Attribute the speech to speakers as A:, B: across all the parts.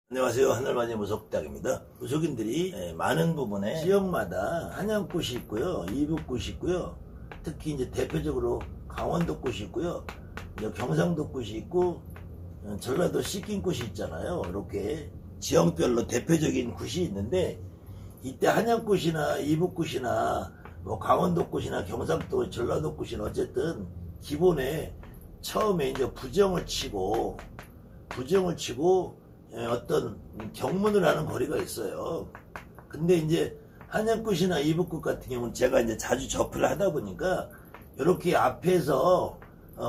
A: 안녕하세요. 하늘마녀 무속닭입니다. 무속인들이 많은 부분에 지역마다 한양꽃이 있고요, 이북꽃이 있고요, 특히 이제 대표적으로 강원도꽃이 있고요, 이제 경상도꽃이 있고, 전라도 시kin꽃이 있잖아요. 이렇게 지역별로 대표적인 꽃이 있는데, 이때 한양꽃이나 이북꽃이나 뭐 강원도꽃이나 경상도, 전라도꽃이나 어쨌든 기본에 처음에 이제 부정을 치고 어떤 경문을 하는 거리가 있어요. 근데 이제 한양꽃이나 이북꽃 같은 경우는 제가 이제 자주 접을 하다 보니까 이렇게 앞에서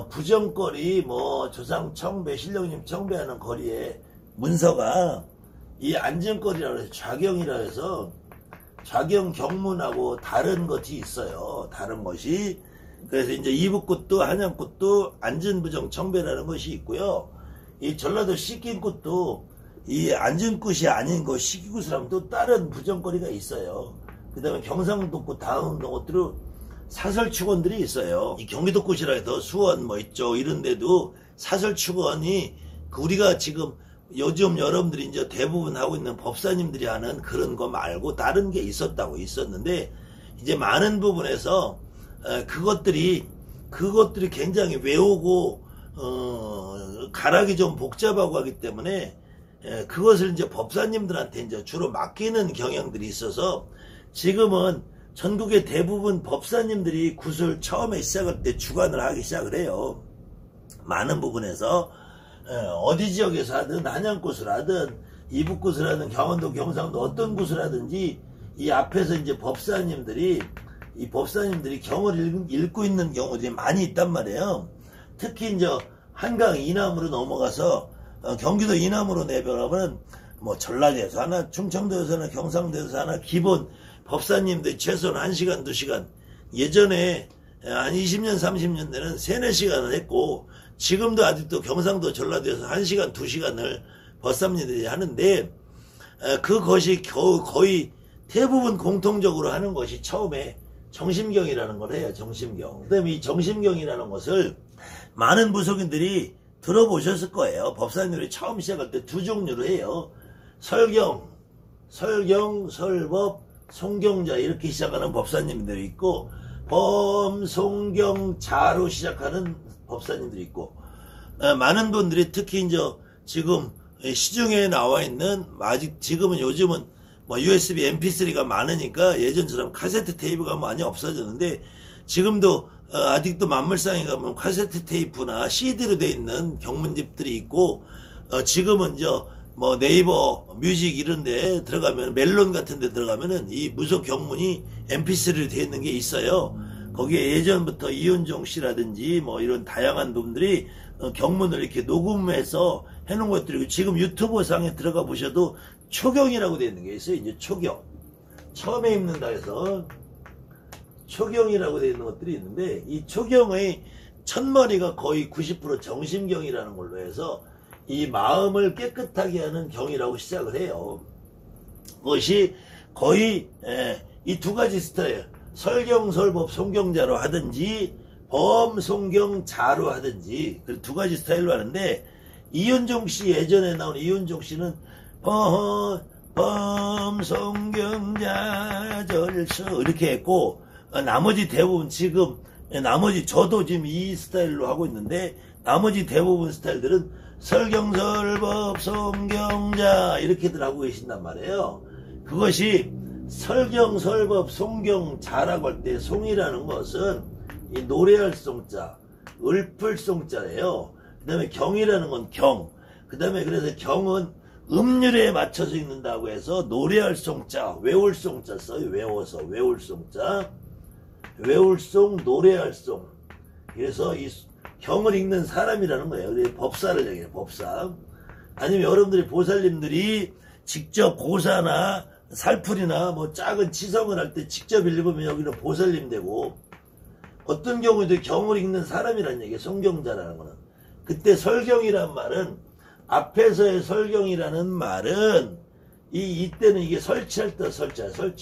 A: 부정거리 뭐 조상 청배, 신령님 청배하는 거리에 문서가 이 안전거리라 해서 좌경이라 해서 좌경 경문하고 다른 것이 있어요. 다른 것이. 그래서 이제 이북꽃도 한양꽃도 안전부정 청배라는 것이 있고요. 이 전라도 시kin꽃도 이 안전꽃이 아닌 거 시기굿을 하면 또 다른 부정거리가 있어요. 그 다음에 경상도꽃 다음 것들은 사설축원들이 있어요. 이 경기도꽃이라 해서 수원 뭐 있죠. 이런 데도 사설축원이 우리가 지금 요즘 여러분들이 이제 대부분 하고 있는 법사님들이 하는 그런 거 말고 다른 게 있었는데 이제 많은 부분에서 그것들이 굉장히 외우고 가락이 좀 복잡하고 하기 때문에 그것을 이제 법사님들한테 이제 주로 맡기는 경향들이 있어서 지금은 전국의 대부분 법사님들이 굿을 처음에 시작할 때 주관을 하기 시작을 해요. 많은 부분에서 어디 지역에서 하든 한양굿을 하든 이북굿을 하든 강원도 경상도 어떤 굿을 하든지 이 앞에서 이제 법사님들이 경을 읽고 있는 경우들이 많이 있단 말이에요. 특히 이제 한강 이남으로 넘어가서 경기도 이남으로 내려가면 뭐 전라도에서 하나, 충청도에서 하나, 경상도에서 하나, 기본 법사님들 최소한 1시간, 2시간, 예전에 한 20년, 30년 대는 3, 4시간을 했고 지금도 아직도 경상도, 전라도에서 1시간, 2시간을 법사님들이 하는데 그것이 거의 대부분 공통적으로 하는 것이 처음에 정심경이라는 걸 해요. 정심경. 그 다음에 이 정심경이라는 것을 많은 무속인들이 들어보셨을 거예요. 법사님들이 처음 시작할 때 두 종류로 해요. 설경, 설법, 송경자 이렇게 시작하는 법사님들이 있고 범송경자로 시작하는 법사님들이 있고 많은 분들이 특히 이제 지금 시중에 나와 있는 아직 요즘은 뭐 USB MP3가 많으니까 예전처럼 카세트 테이프가 많이 없어졌는데 지금도 아직도 만물상에 가면 카세트 테이프나 CD로 돼 있는 경문집들이 있고 지금은 뭐 네이버 뮤직 이런 데 들어가면 멜론 같은 데 들어가면은 이 무속 경문이 MP3로 돼 있는 게 있어요. 거기에 예전부터 이윤종 씨라든지 뭐 이런 다양한 분들이 경문을 이렇게 녹음해서 해놓은 것들이고 지금 유튜브 상에 들어가 보셔도 초경이라고 돼 있는 게 있어요. 이제 초경. 처음에 입는다 해서 초경이라고 되어 있는 것들이 있는데 이 초경의 첫머리가 거의 90% 정심경이라는 걸로 해서 이 마음을 깨끗하게 하는 경이라고 시작을 해요. 그것이 거의 이 두 가지 스타일 설경, 설법, 송경자로 하든지 범송경자로 하든지 그 두 가지 스타일로 하는데 이윤종 씨 예전에 나온 이윤종 씨는 범송경자 절서 이렇게 했고 나머지 대부분 저도 지금 이 스타일로 하고 있는데 나머지 대부분 스타일들은 설경설법 송경자 이렇게들 하고 계신단 말이에요. 그것이 설경설법 송경자라고 할 때 송이라는 것은 이 노래할 송자, 읊을 송자예요. 그 다음에 경이라는 건 경. 그 다음에 그래서 경은 음률에 맞춰서 읽는다고 해서 노래할 송자, 외울 송자 써요. 외워서 외울 송자. 외울송, 노래할송. 그래서 이 경을 읽는 사람이라는 거예요. 그래서 법사를 얘기해요. 법사. 아니면 여러분들이 보살님들이 직접 고사나 살풀이나 뭐 작은 치성을 할 때 직접 읽으면 여기는 보살님 되고 어떤 경우에도 경을 읽는 사람이라는 얘기예요. 송경자라는 거는. 그때 설경이란 말은 앞에서의 설경이라는 말은 이때는 이게 설치할 때 설치할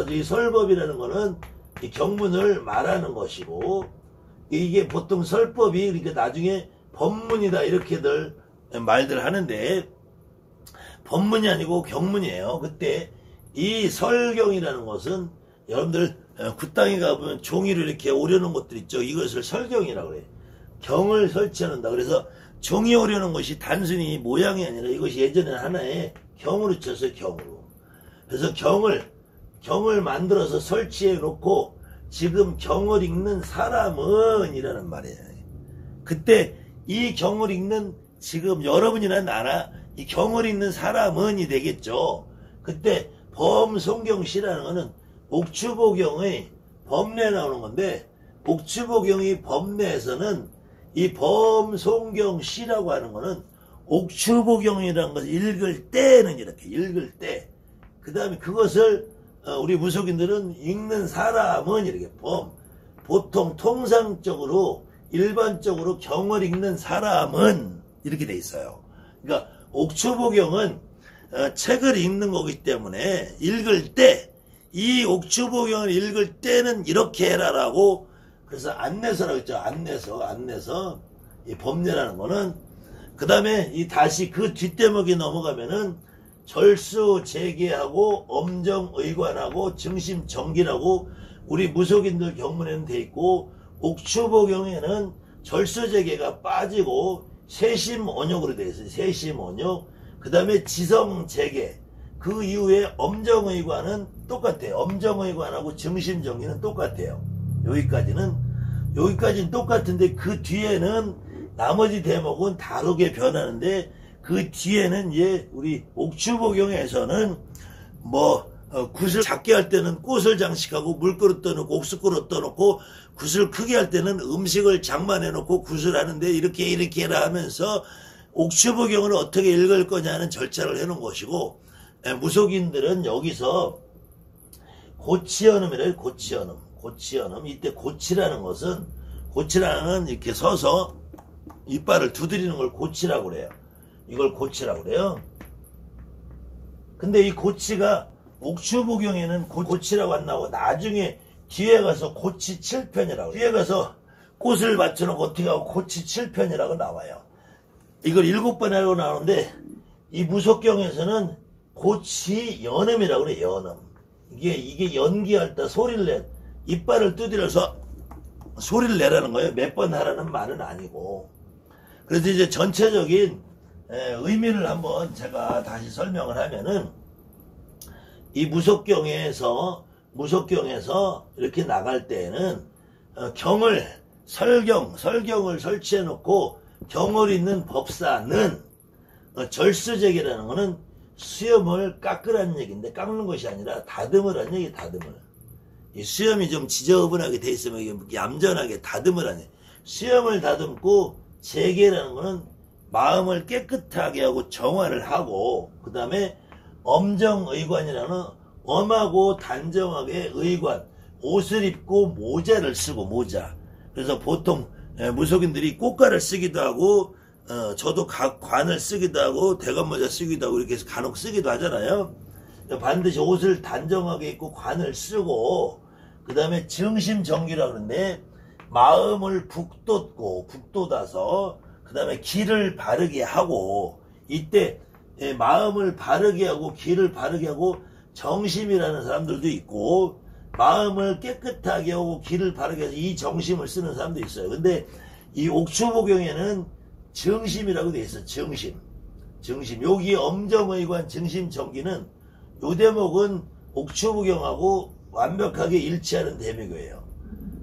A: 때 이 설법이라는 거는 이 경문을 말하는 것이고 이게 보통 설법이 그러니까 나중에 법문이다 이렇게들 말들 하는데 법문이 아니고 경문이에요. 그때 이 설경이라는 것은 여러분들 굿당에 가보면 종이로 이렇게 오려놓은 것들 있죠. 이것을 설경이라고 그래요. 경을 설치한다. 그래서 종이 오려놓은 것이 단순히 모양이 아니라 이것이 예전에 하나의 경으로 쳤어요. 경으로. 그래서 경을 만들어서 설치해 놓고 지금 경을 읽는 사람은 이라는 말이에요. 그때 이 경을 읽는 지금 여러분이나 나나 이 경을 읽는 사람은이 되겠죠. 그때 범송경시라는 것은 옥추보경의 법례에 나오는 건데 옥추보경의 법례에서는 이 범송경시라고 하는 것은 옥추보경이라는 것을 읽을 때는 이렇게 읽을 때 그 다음에 그것을 우리 무속인들은 읽는 사람은 이렇게 보통 통상적으로 일반적으로 경을 읽는 사람은 이렇게 돼 있어요. 그러니까 옥추보경은 책을 읽는 거기 때문에 읽을 때 이 옥추보경을 읽을 때는 이렇게 해라라고 그래서 안내서라고 했죠. 안내서 이 법례라는 거는 그 다음에 이 다시 그 뒷대목이 넘어가면은 절수 재계하고 엄정의관하고 증심정기라고 우리 무속인들 경문에는 돼 있고 옥추보경에는 절수재계가 빠지고 세심언욕으로 되어 있어요. 세심언욕. 그 다음에 지성재계. 그 이후에 엄정의관은 똑같아요. 엄정의관하고 증심정기는 똑같아요. 여기까지는 똑같은데 그 뒤에는 나머지 대목은 다르게 변하는데 그 뒤에는 이제 우리 옥추보경에서는 굿을 작게 할 때는 꽃을 장식하고 물그릇 떠놓고 옥수그릇 떠놓고 굿을 크게 할 때는 음식을 장만해 놓고 굿을 하는데 이렇게 해라 하면서 옥추보경을 어떻게 읽을 거냐는 절차를 해놓은 것이고 무속인들은 여기서 고치연음이래요. 고치연음. 이때 고치라는 것은 고치라는 이렇게 서서 이빨을 두드리는 걸 고치라고 그래요. 이걸 고치라고 그래요. 근데 이 고치가 옥추보경에는 고치라고 안 나오고 나중에 뒤에 가서 고치 7편이라고 뒤에 가서 꽃을 맞춰놓고 어떻게 하고 고치 7편이라고 나와요. 이걸 7번 하고 나오는데 이 무속경에서는 고치 연음이라고 그래. 연음. 이게 연기할 때 소리를 내 이빨을 두드려서 소리를 내라는 거예요. 몇 번 하라는 말은 아니고. 그래서 이제 전체적인 의미를 한번 제가 다시 설명을 하면은 이 무속경에서 이렇게 나갈 때에는 설경을 설치해 놓고 경을 읽는 법사는 절수재계라는 거는 수염을 깎으라는 얘기인데 깎는 것이 아니라 다듬으라는 얘기. 다듬을. 이 수염이 좀 지저분하게 돼 있으면 얌전하게 다듬으라는 수염을 다듬고 재계라는 거는 마음을 깨끗하게 하고 정화를 하고 그 다음에 엄정의관이라는 엄하고 단정하게 의관 옷을 입고 모자를 쓰고 모자. 그래서 보통 무속인들이 꽃가를 쓰기도 하고 저도 관을 쓰기도 하고 대관모자 쓰기도 하고 이렇게 해서 간혹 쓰기도 하잖아요. 반드시 옷을 단정하게 입고 관을 쓰고 그 다음에 증심정기라고 그러는데 마음을 북돋아서 그 다음에 기를 바르게 하고 이때 마음을 바르게 하고 기를 바르게 하고 정심이라는 사람들도 있고 마음을 깨끗하게 하고 기를 바르게 해서 이 정심을 쓰는 사람도 있어요. 근데 이 옥추보경에는 정심이라고 되어 있어요. 정심. 여기 엄정의관 증심정기는 요 대목은 옥추보경하고 완벽하게 일치하는 대목이에요.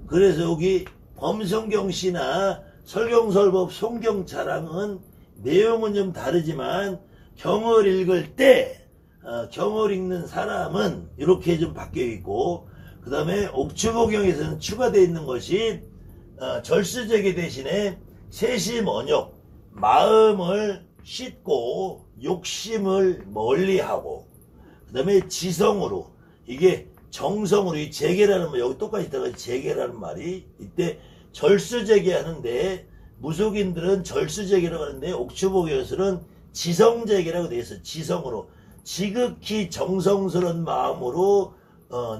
A: 그래서 여기 범송경시나 설경설법 송경차랑은 내용은 좀 다르지만 경을 읽을 때 경을 읽는 사람은 이렇게 좀 바뀌어 있고 그 다음에 옥추보경에서는 추가되어 있는 것이 절수재계 대신에 세심언욕 마음을 씻고 욕심을 멀리하고 그 다음에 지성으로 이게 정성으로 이 재계라는 말 여기 똑같이 들어가서 재계라는 말이 이때 절수재계 하는데 무속인들은 절수재계라고 하는데 옥추보경에서는 지성재계라고 되어 있어요. 지성으로 지극히 정성스러운 마음으로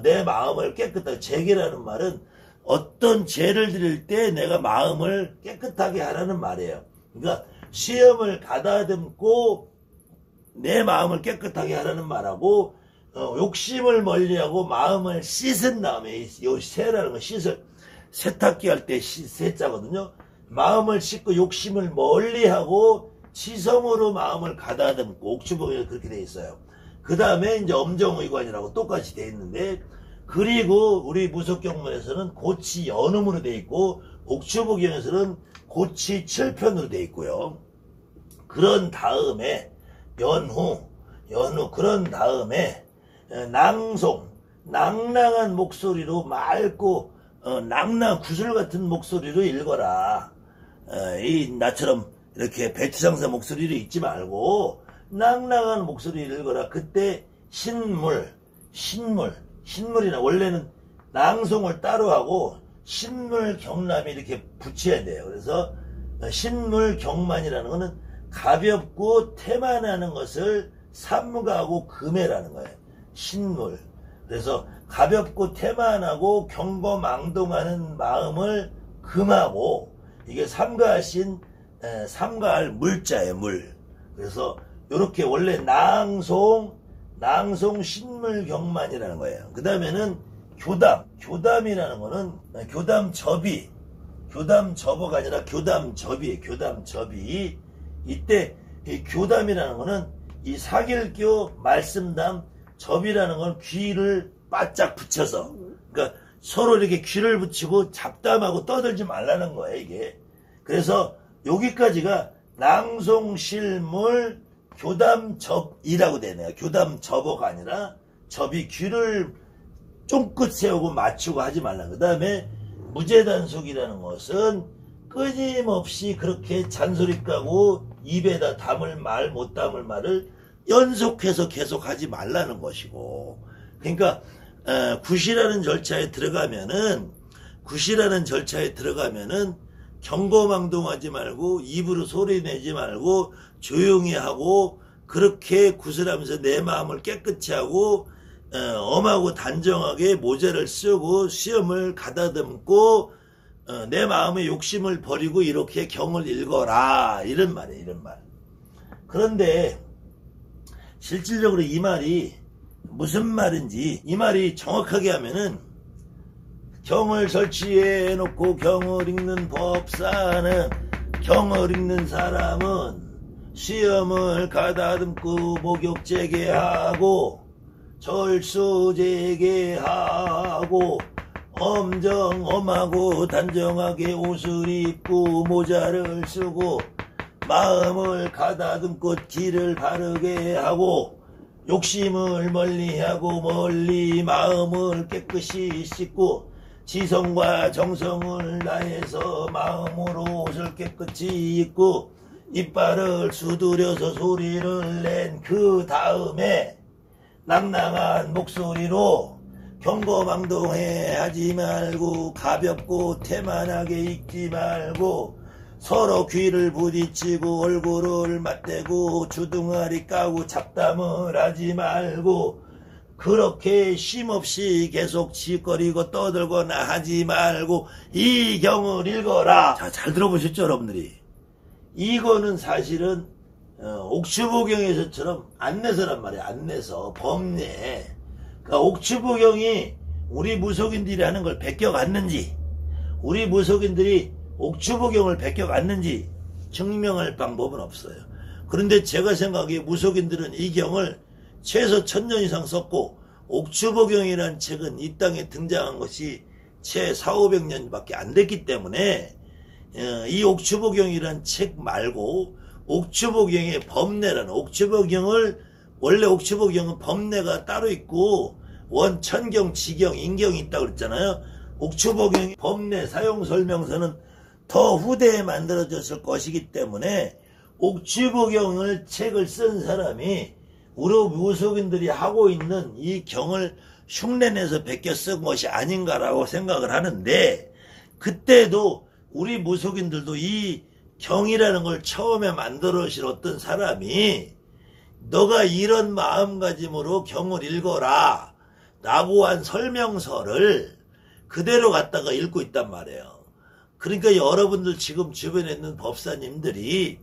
A: 내 마음을 깨끗하게 재계라는 말은 어떤 죄를 드릴 때 내가 마음을 깨끗하게 하라는 말이에요. 그러니까 시험을 가다듬고 내 마음을 깨끗하게 하라는 말하고 욕심을 멀리하고 마음을 씻은 다음에 이 세라는 건 씻을 세탁기 할 때 세자거든요. 마음을 씻고 욕심을 멀리하고 지성으로 마음을 가다듬고 옥추복에 그렇게 돼 있어요. 그 다음에 이제 엄정의관이라고 똑같이 돼 있는데 그리고 우리 무속경문에서는 고치 연음으로 돼 있고 옥추복경에서는 고치 7편으로 돼 있고요. 그런 다음에 연후 그런 다음에 낭송 낭낭한 목소리로 맑고 낭낭 구슬 같은 목소리로 읽어라. 이 나처럼 이렇게 배치장사 목소리로 읽지 말고 낭낭한 목소리를 읽어라. 그때 신물이나 원래는 낭송을 따로 하고 신물 경람이 이렇게 붙여야 돼요. 그래서 신물 경만이라는 것은 가볍고 태만하는 것을 삼가하고 금해라는 거예요. 신물. 그래서 가볍고 태만하고 경거망동하는 마음을 금하고 이게 삼가하신 삼가할 물자예요. 물. 그래서 이렇게 원래 낭송 신물 경만이라는 거예요. 그 다음에는 교담이라는 거는 교담 접어가 아니라 교담접이에요. 교담접이. 이때 이 교담이라는 거는 이 사길교 말씀담 접이라는 건 귀를 바짝 붙여서 그러니까 서로 이렇게 귀를 붙이고 잡담하고 떠들지 말라는 거예요. 이게. 그래서 여기까지가 낭송실물 교담접이라고 되네요. 교담접어가 아니라 접이 귀를 쫑긋 세우고 맞추고 하지 말라. 그 다음에 무제단속이라는 것은 끊임없이 그렇게 잔소리 까고 입에다 담을 말 못 담을 말을 연속해서 계속 하지 말라는 것이고, 그러니까 굿이라는 절차에 들어가면은 경거망동하지 말고 입으로 소리 내지 말고 조용히 하고 그렇게 굿을 하면서 내 마음을 깨끗이 하고 엄하고 단정하게 모자를 쓰고 시험을 가다듬고 내 마음의 욕심을 버리고 이렇게 경을 읽어라 이런 말이에요. 이런 말. 그런데 실질적으로 이 말이 무슨 말인지 이 말이 정확하게 하면은 경을 설치해 놓고 경을 읽는 법사는 경을 읽는 사람은 시험을 가다듬고 목욕제계하고 절수제계하고 엄하고 단정하게 옷을 입고 모자를 쓰고 마음을 가다듬고 길을 바르게 하고 욕심을 멀리하고 멀리 마음을 깨끗이 씻고 지성과 정성을 다해서 마음으로 옷을 깨끗이 입고 이빨을 수두려서 소리를 낸 그 다음에 낭낭한 목소리로 경거망동해 하지 말고 가볍고 태만하게 읽지 말고 서로 귀를 부딪히고 얼굴을 맞대고 주둥아리 까고 잡담을 하지 말고 그렇게 쉼없이 계속 짓거리고 떠들거나 하지 말고 이 경을 읽어라. 자, 잘 들어보셨죠 여러분들이? 이거는 사실은 옥추보경에서처럼 안내서란 말이에요. 안내서 법례. 그러니까 옥추보경이 우리 무속인들이 하는 걸 베껴갔는지 우리 무속인들이 옥추보경을 베껴갔는지 증명할 방법은 없어요. 그런데 제가 생각하기에 무속인들은 이 경을 최소 1000년 이상 썼고 옥추보경이라는 책은 이 땅에 등장한 것이 채 400~500년밖에 안 됐기 때문에 이 옥추보경이라는 책 말고 옥추보경의 법례라는 옥추보경을 원래 옥추보경은 법례가 따로 있고 원천경, 지경, 인경이 있다고 그랬잖아요. 옥추보경의 법례 사용설명서는 더 후대에 만들어졌을 것이기 때문에 옥추보경을 책을 쓴 사람이 우리 무속인들이 하고 있는 이 경을 흉내내서 베껴 쓴 것이 아닌가라고 생각을 하는데 그때도 우리 무속인들도 이 경이라는 걸 처음에 만들어신 어떤 사람이 너가 이런 마음가짐으로 경을 읽어라 라고 한 설명서를 그대로 갖다가 읽고 있단 말이에요. 그러니까 여러분들 지금 주변에 있는 법사님들이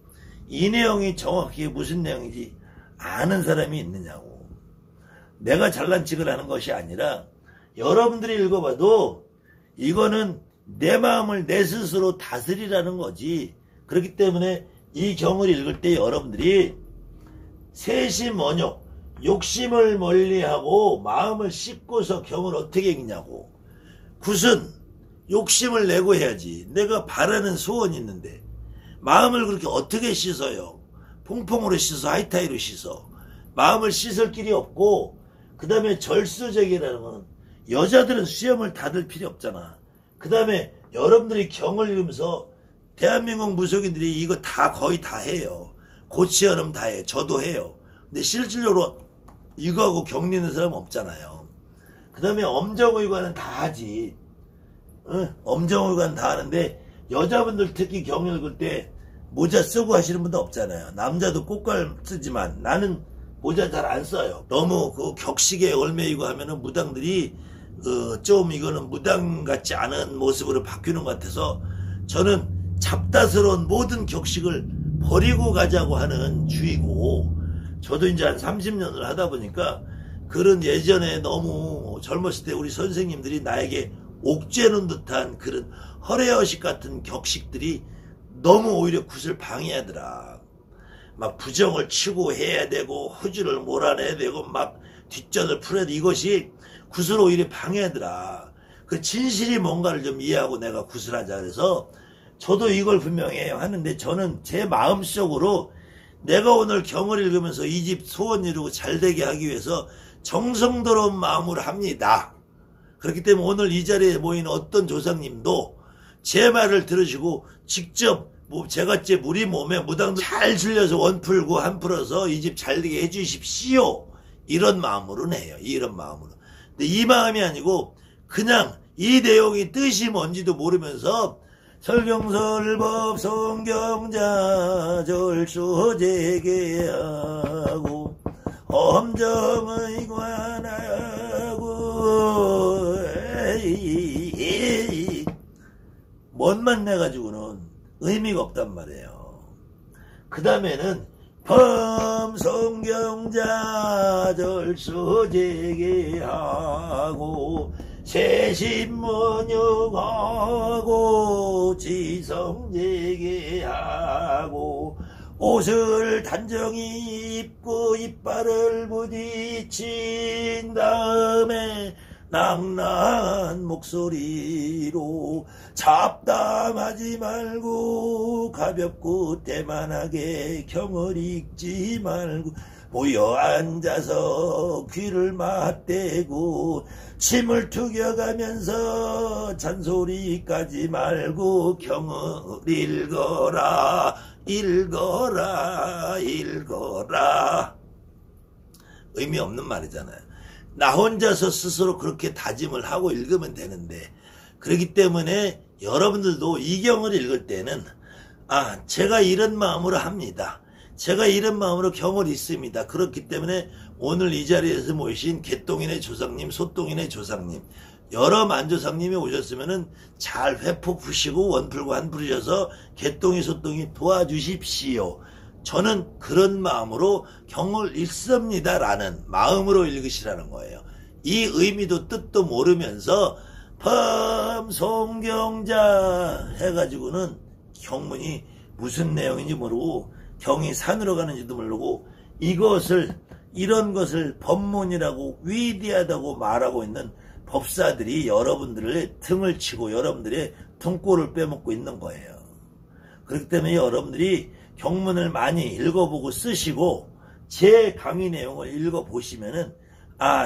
A: 이 내용이 정확히 무슨 내용인지 아는 사람이 있느냐고. 내가 잘난 척을 하는 것이 아니라 여러분들이 읽어봐도 이거는 내 마음을 내 스스로 다스리라는 거지. 그렇기 때문에 이 경을 읽을 때 여러분들이 세심원욕, 욕심을 멀리하고 마음을 씻고서 경을 어떻게 읽냐고. 굿은 욕심을 내고 해야지. 내가 바라는 소원이 있는데 마음을 그렇게 어떻게 씻어요? 퐁퐁으로 씻어, 하이타이로 씻어. 마음을 씻을 길이 없고, 그 다음에 절수적이라는 건 여자들은 수염을 닫을 필요 없잖아. 그 다음에 여러분들이 경을 읽으면서 대한민국 무속인들이 이거 다 거의 다 해요. 고치여름 다 해. 저도 해요. 근데 실질적으로 이거하고 경 읽는 사람 없잖아요. 그 다음에 엄정의관은 다 하지. 응? 엄정의관 다 하는데 여자분들 특히 경 읽을 때 모자 쓰고 하시는 분도 없잖아요. 남자도 꽃갈 쓰지만 나는 모자 잘 안 써요. 너무 그 격식에 얽매이고 하면은 무당들이 좀 이거는 무당 같지 않은 모습으로 바뀌는 것 같아서 저는 잡다스러운 모든 격식을 버리고 가자고 하는 주의고, 저도 이제 한 30년을 하다 보니까 그런 예전에 너무 젊었을 때 우리 선생님들이 나에게 옥죄는 듯한 그런 허례허식 같은 격식들이 너무 오히려 굿을 방해하더라. 막 부정을 치고 해야 되고 허주를 몰아내야 되고 막 뒷전을 풀어야 돼. 이것이 굿을 오히려 방해하더라. 그 진실이 뭔가를 좀 이해하고 내가 굿을 하자. 그래서 저도 이걸 분명히 하는데 저는 제 마음속으로 내가 오늘 경을 읽으면서 이 집 소원 이루고 잘되게 하기 위해서 정성스러운 마음으로 합니다. 그렇기 때문에 오늘 이 자리에 모인 어떤 조상님도 제 말을 들으시고 직접 제갓집 우리 몸에 무당도 잘 줄여서 원 풀고 한 풀어서 이 집 잘되게 해주십시오. 이런 마음으로 해요. 이런 마음으로. 근데 이 마음이 아니고 그냥 이 내용이 뜻이 뭔지도 모르면서 설경설법 성경자 절수재개하고 엄정의관하고 뭔만 내가지고는 의미가 없단 말이에요. 그 다음에는 범성경자 절수재개하고 세심원욕하고 지성재개하고 옷을 단정히 입고 이빨을 부딪힌 다음에 낭낭한 목소리로 잡담하지 말고 가볍고 대만하게 경을 읽지 말고 모여 앉아서 귀를 맞대고 침을 튀겨가면서 잔소리까지 말고 경을 읽어라 읽어라 읽어라. 의미 없는 말이잖아요. 나 혼자서 스스로 그렇게 다짐을 하고 읽으면 되는데, 그렇기 때문에 여러분들도 이 경을 읽을 때는 제가 이런 마음으로 합니다. 제가 이런 마음으로 경을 읽습니다. 그렇기 때문에 오늘 이 자리에서 모이신 개똥인의 조상님, 소똥인의 조상님, 여러 만조상님이 오셨으면은 잘 회포 푸시고 원 풀고 한 풀으셔서 개똥이 소똥이 도와주십시오. 저는 그런 마음으로 경을 읽습니다 라는 마음으로 읽으시라는 거예요. 이 의미도 뜻도 모르면서 범송경자 해가지고는 경문이 무슨 내용인지 모르고 경이 산으로 가는지도 모르고 이런 것을 법문이라고 위대하다고 말하고 있는 법사들이 여러분들의 등을 치고 여러분들의 등골을 빼먹고 있는 거예요. 그렇기 때문에 여러분들이 경문을 많이 읽어보고 쓰시고 제 강의 내용을 읽어보시면은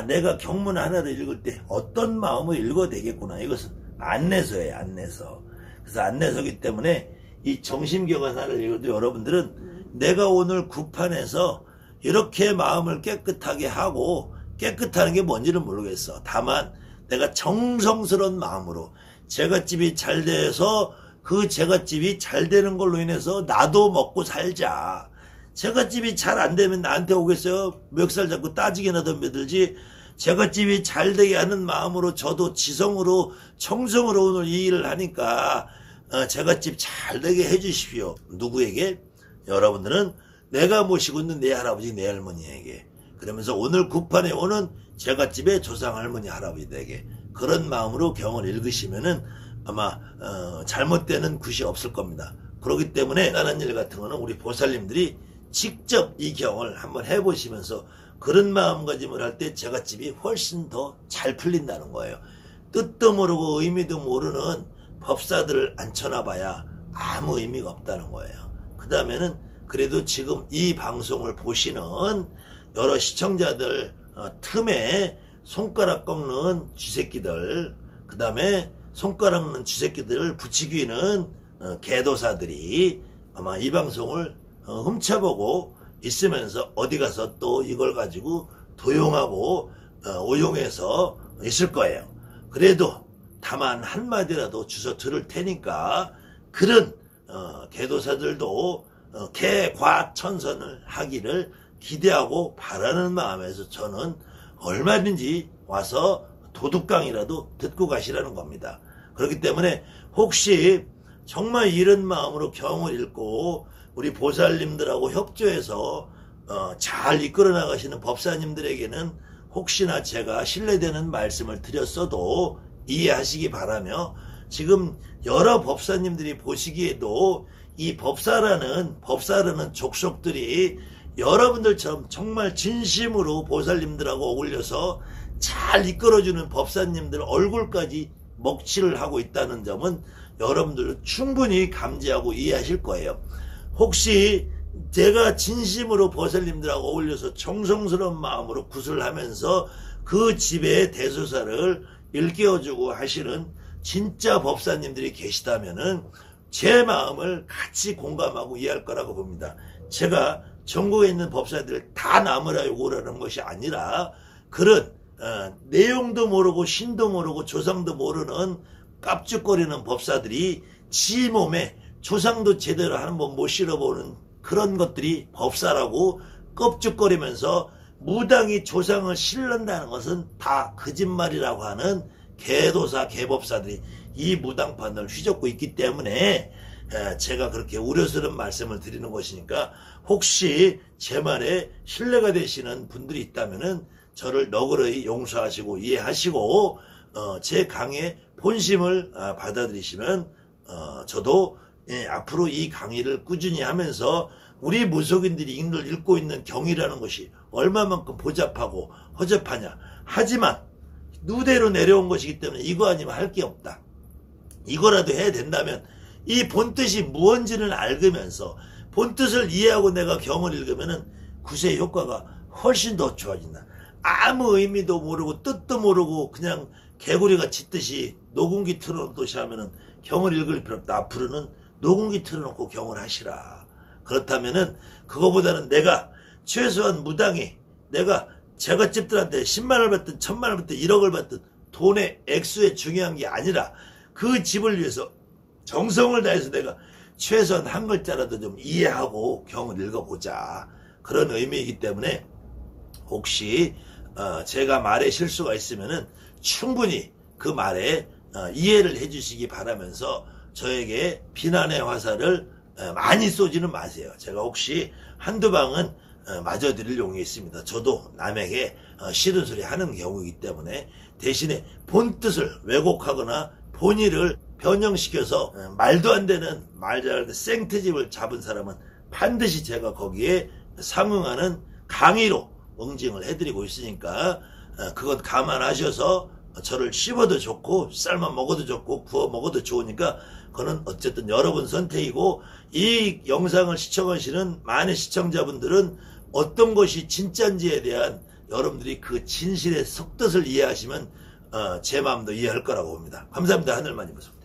A: 내가 경문 하나를 읽을 때 어떤 마음을 읽어야 되겠구나. 이것은 안내서예요. 안내서. 그래서 안내서기 때문에 이 정심경 하나를 읽어도 여러분들은 내가 오늘 구판에서 이렇게 마음을 깨끗하게 하고, 깨끗하는 게 뭔지는 모르겠어. 다만 내가 정성스러운 마음으로 제갓집이 잘 돼서 그 제갓집이 잘 되는 걸로 인해서 나도 먹고 살자. 제갓집이 잘 안 되면 나한테 오겠어요? 멱살 잡고 따지게나 덤벼들지. 제갓집이 잘 되게 하는 마음으로 저도 지성으로 청성으로 오늘 이 일을 하니까 제갓집 잘 되게 해주십시오. 누구에게? 여러분들은 내가 모시고 있는 내 할아버지 내 할머니에게, 그러면서 오늘 굿판에 오는 제갓집의 조상 할머니 할아버지에게 그런 마음으로 경을 읽으시면은 아마 잘못되는 굿이 없을 겁니다. 그렇기 때문에 다른 일 같은 거는 우리 보살님들이 직접 이 경을 한번 해보시면서 그런 마음가짐을 할 때 제갓집이 훨씬 더 잘 풀린다는 거예요. 뜻도 모르고 의미도 모르는 법사들을 앉혀놔봐야 아무 의미가 없다는 거예요. 그 다음에는 그래도 지금 이 방송을 보시는 여러 시청자들 틈에 손가락 꺾는 쥐새끼들, 그 다음에 손가락 꺾는 쥐새끼들을 부추기는 개도사들이 아마 이 방송을 훔쳐보고 있으면서 어디 가서 또 이걸 가지고 도용하고 오용해서 있을 거예요. 그래도 다만 한마디라도 주워 들을 테니까 그런 개도사들도 개과천선을 하기를 기대하고 바라는 마음에서 저는 얼마든지 와서 도둑강이라도 듣고 가시라는 겁니다. 그렇기 때문에 혹시 정말 이런 마음으로 경을 읽고 우리 보살님들하고 협조해서 잘 이끌어 나가시는 법사님들에게는 혹시나 제가 신뢰되는 말씀을 드렸어도 이해하시기 바라며, 지금 여러 법사님들이 보시기에도 이 법사라는 족속들이 여러분들처럼 정말 진심으로 보살님들하고 어울려서 잘 이끌어주는 법사님들 얼굴까지 먹칠을 하고 있다는 점은 여러분들 충분히 감지하고 이해하실 거예요. 혹시 제가 진심으로 보살님들하고 어울려서 정성스러운 마음으로 굿을 하면서 그 집의 대소사를 일깨워주고 하시는 진짜 법사님들이 계시다면은 제 마음을 같이 공감하고 이해할 거라고 봅니다. 제가 전국에 있는 법사들을 다 남으라 욕을 하는 것이 아니라 그런 내용도 모르고 신도 모르고 조상도 모르는 깝죽거리는 법사들이 지 몸에 조상도 제대로 한 번 못 실어보는 그런 것들이 법사라고 껍죽거리면서 무당이 조상을 실른다는 것은 다 거짓말이라고 하는 개도사 개법사들이 이 무당판을 휘젓고 있기 때문에 제가 그렇게 우려스러운 말씀을 드리는 것이니까 혹시 제 말에 신뢰가 되시는 분들이 있다면은 저를 너그러이 용서하시고 이해하시고 제 강의 본심을 받아들이시면 저도 앞으로 이 강의를 꾸준히 하면서 우리 무속인들이 읽고 있는 경이라는 것이 얼마만큼 복잡하고 허접하냐. 하지만 누대로 내려온 것이기 때문에 이거 아니면 할 게 없다. 이거라도 해야 된다면 이 본뜻이 무언지를 알면서 본뜻을 이해하고 내가 경을 읽으면은 굿의 효과가 훨씬 더 좋아진다. 아무 의미도 모르고 뜻도 모르고 그냥 개구리가 짖듯이 녹음기 틀어놓듯이 하면은 경을 읽을 필요 없다. 앞으로는 녹음기 틀어놓고 경을 하시라. 그렇다면은 그거보다는 내가 최소한 무당이 내가 제갓집들한테 10만원을 받든 1000만원을 받든 1억을 받든 돈의 액수에 중요한 게 아니라 그 집을 위해서 정성을 다해서 내가 최소한 한 글자라도 좀 이해하고 경을 읽어보자. 그런 의미이기 때문에 혹시 제가 말에 실수가 있으면은 충분히 그 말에 이해를 해주시기 바라면서 저에게 비난의 화살을 많이 쏘지는 마세요. 제가 혹시 한두 방은 맞아드릴 용이 있습니다. 저도 남에게 싫은 소리 하는 경우이기 때문에 대신에 본뜻을 왜곡하거나 본의를 변형시켜서 말도 안 되는 말 잘할 때 생트집을 잡은 사람은 반드시 제가 거기에 상응하는 강의로 응징을 해드리고 있으니까 그것 감안하셔서 저를 씹어도 좋고 삶아 먹어도 좋고 구워 먹어도 좋으니까 그거는 어쨌든 여러분 선택이고, 이 영상을 시청하시는 많은 시청자분들은 어떤 것이 진짜인지에 대한 여러분들이 그 진실의 속뜻을 이해하시면 제 마음도 이해할 거라고 봅니다. 감사합니다. 하늘만이 무섭습니다.